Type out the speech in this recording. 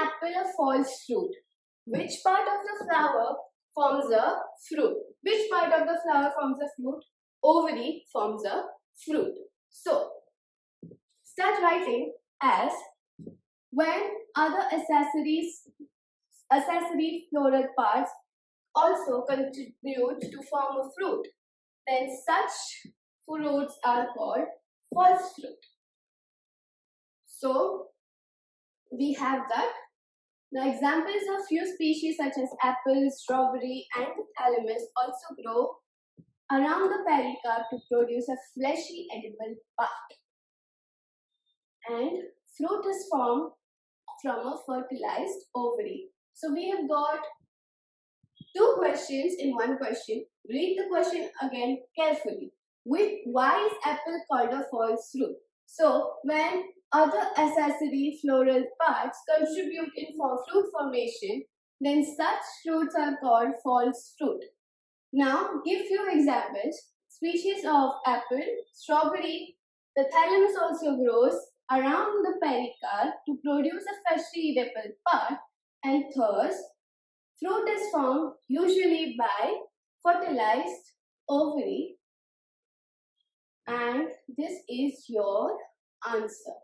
apple a false fruit? Which part of the flower forms a fruit? Which part of the flower forms a fruit? Ovary forms a fruit. So, start writing as when other accessory floral parts also contribute to form a fruit, then such fruits are called false fruit. So, we have that. Now, examples of few species such as apple, strawberry, and thalamus also grow around the pericarp to produce a fleshy edible part. And fruit is formed from a fertilized ovary. So we have got two questions in one question. Read the question again carefully. Why is apple called a false fruit? So when other accessory floral parts contribute in fruit formation, then such fruits are called false fruit. Now, give few examples. Species of apple, strawberry, the thalamus also grows around the pericarp to produce a fleshy edible part, and thus, fruit is formed usually by fertilized ovary, and this is your answer.